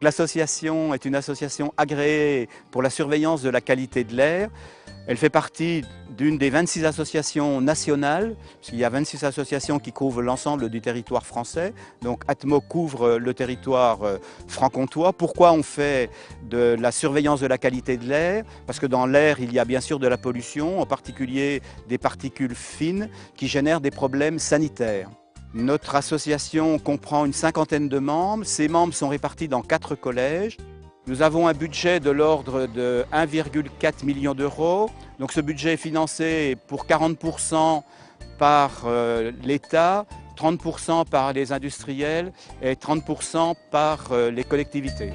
l'association est une association agréée pour la surveillance de la qualité de l'air. Elle fait partie d'une des 26 associations nationales, puisqu'il y a 26 associations qui couvrent l'ensemble du territoire français. Donc Atmo couvre le territoire franc-comtois. Pourquoi on fait de la surveillance de la qualité de l'air? Parce que dans l'air, il y a bien sûr de la pollution, en particulier des particules fines qui génèrent des problèmes sanitaires. Notre association comprend une cinquantaine de membres. Ces membres sont répartis dans 4 collèges. Nous avons un budget de l'ordre de 1,4 million d'euros. Donc ce budget est financé pour 40% par l'État, 30% par les industriels et 30% par les collectivités.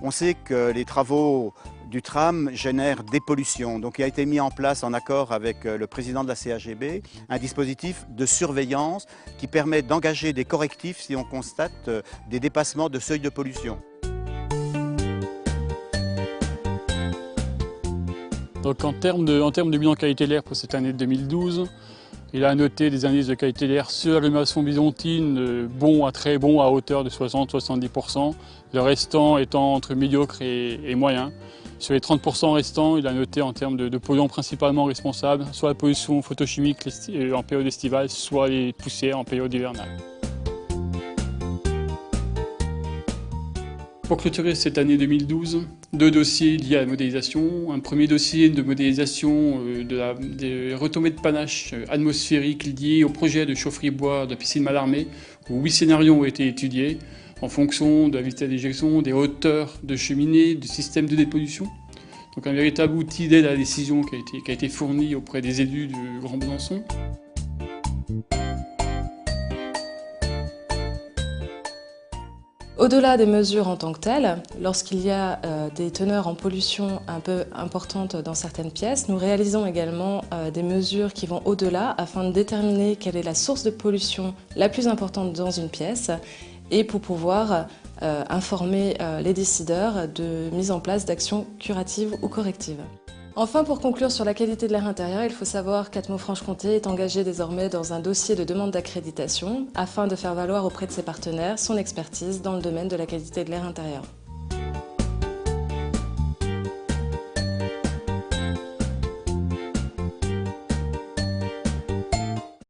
On sait que les travaux du tram génèrent des pollutions. Donc il a été mis en place en accord avec le président de la CAGB un dispositif de surveillance qui permet d'engager des correctifs si on constate des dépassements de seuil de pollution. Donc en termes de bilan qualité de l'air pour cette année 2012, il a noté des indices de qualité de l'air sur l'agglomération byzantine bon à très bon à hauteur de 60-70%, le restant étant entre médiocre et moyen. Sur les 30% restants, il a noté en termes de polluants principalement responsables, soit la pollution photochimique en période estivale, soit les poussières en période hivernale. Pour clôturer cette année 2012, 2 dossiers liés à la modélisation. Un premier dossier de modélisation des retombées de panache atmosphériques liées au projet de chaufferie bois de la piscine Mallarmé, où 8 scénarios ont été étudiés en fonction de la vitesse d'éjection, des hauteurs de cheminée, du système de dépollution. Donc un véritable outil d'aide à la décision qui a été fourni auprès des élus du Grand Besançon. Au-delà des mesures en tant que telles, lorsqu'il y a des teneurs en pollution un peu importantes dans certaines pièces, nous réalisons également des mesures qui vont au-delà afin de déterminer quelle est la source de pollution la plus importante dans une pièce et pour pouvoir informer les décideurs de mise en place d'actions curatives ou correctives. Enfin, pour conclure sur la qualité de l'air intérieur, il faut savoir qu'Atmo Franche-Comté est engagé désormais dans un dossier de demande d'accréditation afin de faire valoir auprès de ses partenaires son expertise dans le domaine de la qualité de l'air intérieur.